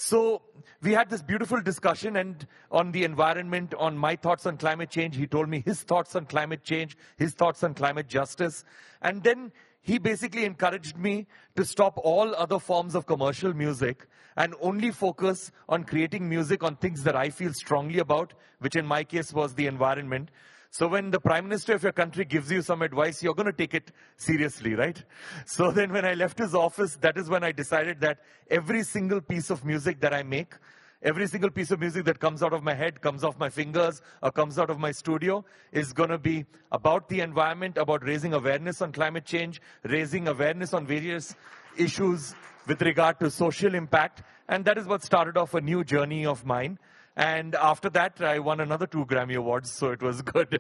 So we had this beautiful discussion and on the environment, on my thoughts on climate change. He told me his thoughts on climate change, his thoughts on climate justice. And then he basically encouraged me to stop all other forms of commercial music and only focus on creating music on things that I feel strongly about, which in my case was the environment. So when the Prime Minister of your country gives you some advice, you're going to take it seriously, right? So then when I left his office, that is when I decided that every single piece of music that I make, every single piece of music that comes out of my head, comes off my fingers, or comes out of my studio is going to be about the environment, about raising awareness on climate change, raising awareness on various issues with regard to social impact. And that is what started off a new journey of mine. And after that, I won another 2 Grammy Awards, so it was good.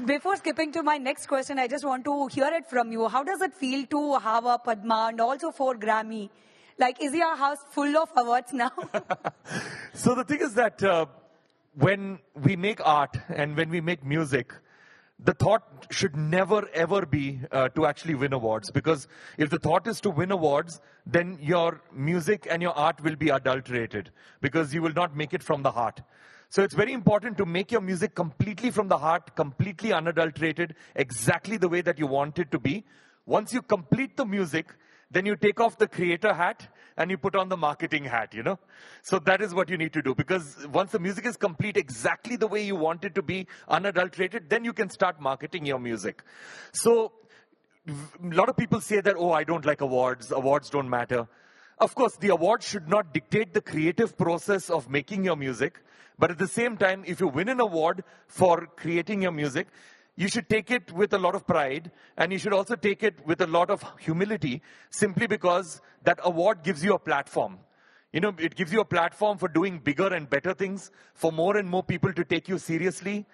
Before skipping to my next question, I just want to hear it from you. How does it feel to have a Padma and also 4 Grammy? Like, is your house full of awards now? So the thing is that when we make art and when we make music, the thought should never, ever be to actually win awards. Because if the thought is to win awards, then your music and your art will be adulterated. Because you will not make it from the heart. So it's very important to make your music completely from the heart, completely unadulterated, exactly the way that you want it to be. Once you complete the music, then you take off the creator hat and you put on the marketing hat, you know. So that is what you need to do. Because once the music is complete exactly the way you want it to be, unadulterated, then you can start marketing your music. So a lot of people say that, oh, I don't like awards. Awards don't matter. Of course, the awards should not dictate the creative process of making your music. But at the same time, if you win an award for creating your music, you should take it with a lot of pride, and you should also take it with a lot of humility, simply because that award gives you a platform. You know, it gives you a platform for doing bigger and better things, for more and more people to take you seriously,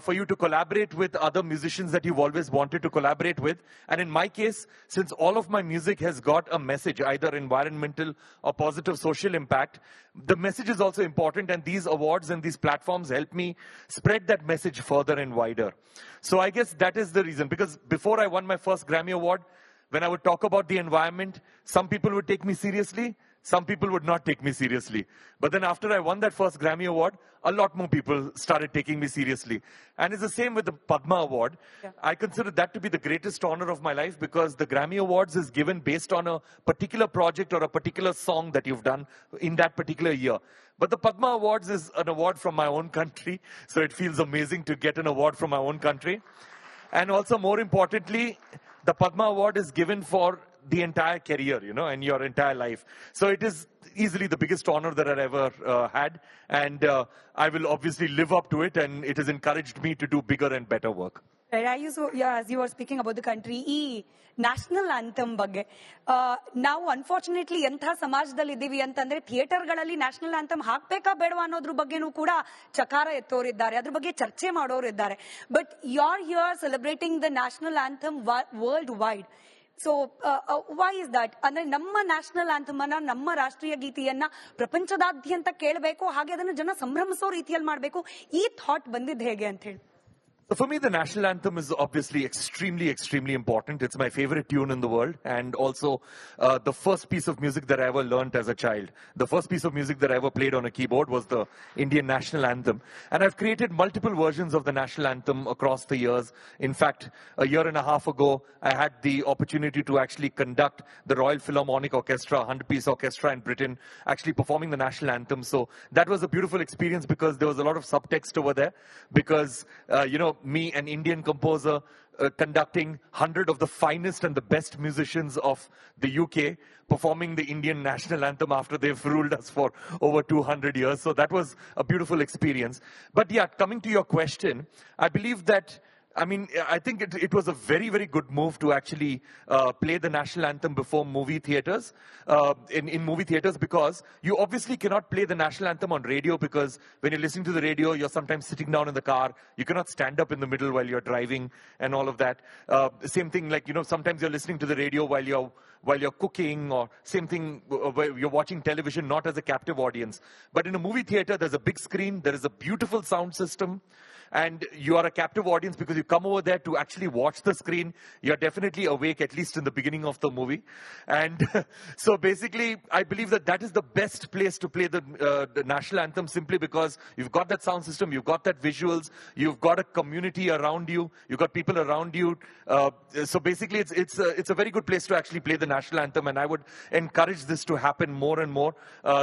for you to collaborate with other musicians that you've always wanted to collaborate with. And in my case, since all of my music has got a message, either environmental or positive social impact, the message is also important, and these awards and these platforms help me spread that message further and wider. So I guess that is the reason, because before I won my first Grammy Award, when I would talk about the environment, some people would take me seriously, some people would not take me seriously. But then after I won that first Grammy Award, a lot more people started taking me seriously. And it's the same with the Padma Award. Yeah. I consider that to be the greatest honor of my life, because the Grammy Awards is given based on a particular project or a particular song that you've done in that particular year. But the Padma Awards is an award from my own country, so it feels amazing to get an award from my own country. And also, more importantly, the Padma Award is given for the entire career, you know, and your entire life. So it is easily the biggest honor that I've ever had. And I will obviously live up to it. And it has encouraged me to do bigger and better work. As you were speaking about the country, ಈ national anthem ಬಗ್ಗೆ ನಾವು unfortunately ಎಂಥ ಸಮಾಜದಲ್ಲಿ ಇದ್ದೀವಿ ಅಂತಂದ್ರೆ ಥಿಯೇಟರ್ಗಳಲ್ಲಿ national anthem ಹಾಕ್ಬೇಕಾ ಬೇಡವಾ ಅನ್ನೋದ್ರ ಬಗ್ಗೆನೂ ಕೂಡ ಚಕಾರ ಎತ್ತೋರಿದ್ದಾರೆ, ಅದ್ರ ಬಗ್ಗೆ ಚರ್ಚೆ ಮಾಡೋರಿದ್ದಾರೆ. But you are here celebrating the national anthem worldwide. So why is that? ಅಂದ್ರೆ ನಮ್ಮ ನ್ಯಾಷನಲ್ ಆಂಥಮ್ ಅನ್ನ, ನಮ್ಮ ರಾಷ್ಟ್ರೀಯ ಗೀತೆಯನ್ನ ಪ್ರಪಂಚದಾದ್ಯಂತ ಕೇಳಬೇಕು, ಹಾಗೆ ಅದನ್ನು ಜನ ಸಂಭ್ರಮಿಸೋ ರೀತಿಯಲ್ಲಿ ಮಾಡಬೇಕು. ಈ ಥಾಟ್ ಬಂದಿದ್ದು ಹೇಗೆ ಅಂತ ಹೇಳಿ? So for me, the national anthem is obviously extremely, extremely important. It's my favorite tune in the world, and also the first piece of music that I ever learned as a child. The first piece of music that I ever played on a keyboard was the Indian national anthem. And I've created multiple versions of the national anthem across the years. In fact, a year and a half ago, I had the opportunity to actually conduct the Royal Philharmonic Orchestra, 100-piece orchestra in Britain, actually performing the national anthem. So that was a beautiful experience, because there was a lot of subtext over there, because, me, an Indian composer, conducting 100 of the finest and the best musicians of the UK, performing the Indian national anthem after they've ruled us for over 200 years. So that was a beautiful experience. But yeah, coming to your question, I believe that, I think it was a very, very good move to actually play the national anthem before movie theaters, in movie theaters, because you obviously cannot play the national anthem on radio, because when you're listening to the radio, you're sometimes sitting down in the car. You cannot stand up in the middle while you're driving and all of that. Same thing, like, sometimes you're listening to the radio while you're while you're cooking, or same thing where you're watching television, not as a captive audience. But in a movie theater, there's a big screen, there is a beautiful sound system, and you are a captive audience because you come over there to actually watch the screen. You're definitely awake, at least in the beginning of the movie. And so basically, I believe that that is the best place to play the national anthem, simply because you've got that sound system, you've got that visuals, you've got a community around you, you've got people around you. So basically, it's a very good place to actually play the national anthem, and I would encourage this to happen more and more,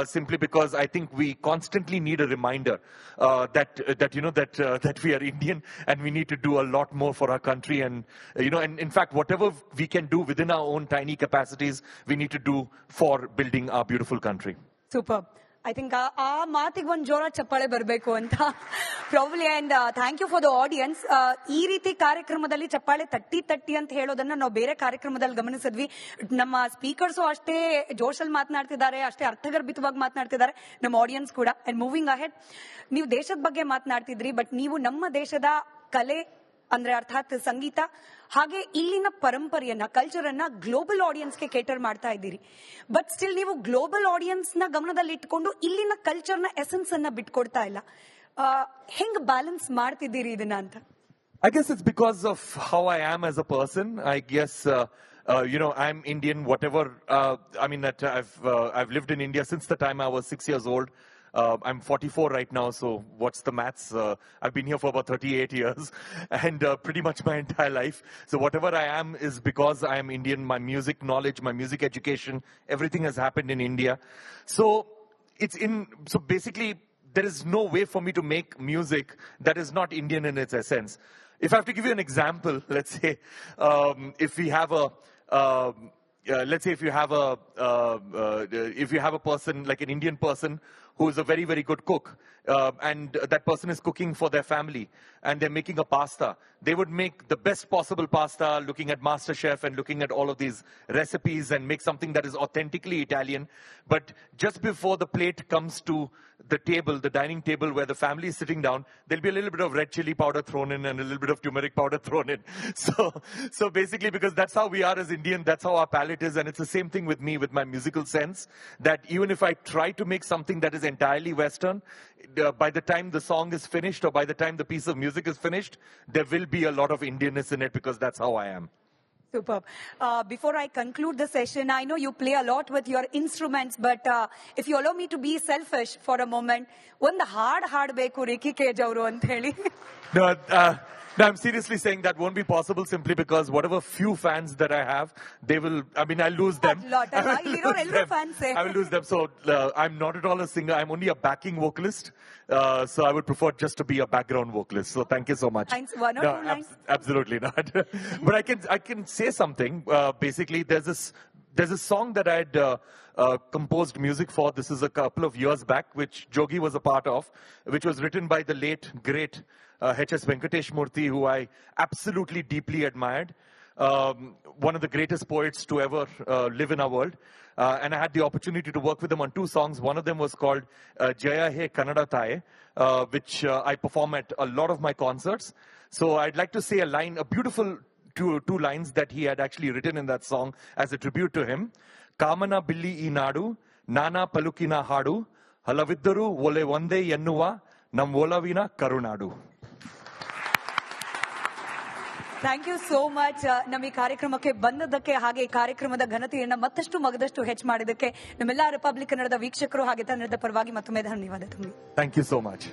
simply because I think we constantly need a reminder that we are Indian, and we need to do a lot more for our country. And and in fact, whatever we can do within our own tiny capacities, we need to do for building our beautiful country. Super. I think ಆ ಮಾತಿಗೆ ಒಂದು ಜೋರ ಚಪ್ಪಾಳೆ ಬರಬೇಕು ಅಂತ probably. And thank you for the audience. ಈ ರೀತಿ ಕಾರ್ಯಕ್ರಮದಲ್ಲಿ ಚಪ್ಪಾಳೆ ತಟ್ಟಿ ಅಂತ ಹೇಳೋದನ್ನ ನಾವು ಬೇರೆ ಕಾರ್ಯಕ್ರಮದಲ್ಲಿ ಗಮನಿಸಿದ್ವಿ. ನಮ್ಮ ಸ್ಪೀಕರ್ಸು ಅಷ್ಟೇ ಜೋಶಲ್ಲಿ ಮಾತನಾಡ್ತಿದ್ದಾರೆ, ಅಷ್ಟೇ ಅರ್ಥಗರ್ಭಿತವಾಗಿ ಮಾತನಾಡ್ತಿದ್ದಾರೆ, ನಮ್ಮ ಆಡಿಯನ್ಸ್ ಕೂಡ. ಅಂಡ್ ಮೂವಿಂಗ್ ಅಹೆಡ್, ನೀವು ದೇಶದ ಬಗ್ಗೆ ಮಾತನಾಡ್ತಿದ್ರಿ, ಬಟ್ ನೀವು ನಮ್ಮ ದೇಶದ ಕಲೆ ಅಂದ್ರೆ ಅರ್ಥಾತ್ ಸಂಗೀತ ಹಾಗೆ ಇಲ್ಲಿನ ಪರಂಪರೆಯನ್ನ, ಕಲ್ಚರ್ ಅನ್ನ ಗ್ಲೋಬಲ್ ಆಡಿಯನ್ಸ್ಗೆ ಕೇಟರ್ ಮಾಡ್ತಾ ಇದ್ದೀರಿ. ಬಟ್ ಸ್ಟಿಲ್ ನೀವು ಗ್ಲೋಬಲ್ ಆಡಿಯನ್ಸ್ ನ ಗಮನದಲ್ಲಿ ಇಟ್ಕೊಂಡು ಇಲ್ಲಿನ ಕಲ್ಚರ್ ನ ಎಸೆನ್ಸ್ ಅನ್ನ ಬಿಟ್ಕೊಡ್ತಾ ಇಲ್ಲ. ಹೆಂಗ್ ಬ್ಯಾಲೆನ್ಸ್ ಮಾಡ್ತಿದ್ದೀರಿ ಇದನ್ನ ಅಂತ? I guess it's because of how I am as a person. I guess I'm Indian, whatever. That I've lived in India since the time I was 6 years old. I'm 44 right now, so what's the maths? I've been here for about 38 years, and pretty much my entire life. So whatever I am is because I am Indian. My music knowledge, my music education, everything has happened in India. So so basically, there is no way for me to make music that is not Indian in its essence. If I have to give you an example, let's say, if you have a person, like an Indian person, who is a very, very good cook, and that person is cooking for their family, and they're making a pasta. They would make the best possible pasta, looking at MasterChef and looking at all of these recipes, and make something that is authentically Italian. But just before the plate comes to the table, the dining table where the family is sitting down, there'll be a little bit of red chili powder thrown in and a little bit of turmeric powder thrown in. So basically, because that's how we are as Indian, that's how our palate is. And it's the same thing with me, with my musical sense, that even if I try to make something that is entirely Western, by the time the song is finished, or by the time the piece of music is finished, there will be a lot of Indianness in it, because that's how I am. Superb. Before I conclude the session, I know you play a lot with your instruments, but if you allow me to be selfish for a moment, ಒಂದು ಹಾಡಬೇಕು rickykej ಅವರು ಅಂತ ಹೇಳಿ. No, I'm seriously saying that won't be possible, simply because whatever few fans that I have, I'll lose them. I will lose them. So I'm not at all a singer. I'm only a backing vocalist. So I would prefer just to be a background vocalist. So thank you so much. Thanks. One or two lines? Absolutely not. But I can say something. Basically, there's a song that I had composed music for. This is a couple of years back, which Jogi was a part of, which was written by the late, great H.S. Venkatesh Murthy, who I absolutely deeply admired. One of the greatest poets to ever live in our world. And I had the opportunity to work with him on 2 songs. One of them was called Jaya He Kannada Taye, which I perform at a lot of my concerts. So I'd like to say a beautiful two lines that he had actually written in that song as a tribute to him. Kamana billi ee naadu, nana palukina haadu, halaviddaru ole onde ennuva, nam olavina karunadu. Thank you so much. ನಮ್ಮ ಈ ಕಾರ್ಯಕ್ರಮಕ್ಕೆ ಬಂದದಕ್ಕೆ, ಹಾಗೆ ಈ ಕಾರ್ಯಕ್ರಮದ ಘನತೆಯನ್ನ ಮತ್ತಷ್ಟು ಮಗದಷ್ಟು ಹೆಚ್ಚು ಮಾಡಿದಕ್ಕೆ ನಮ್ಮೆಲ್ಲ ರಿಪಬ್ಲಿಕ್ ಕನ್ನಡದ ವೀಕ್ಷಕರು ಹಾಗೆ ತಂಡದ ಪರವಾಗಿ ಮತ್ತೊಮ್ಮೆ ಧನ್ಯವಾದ. Thank you so much.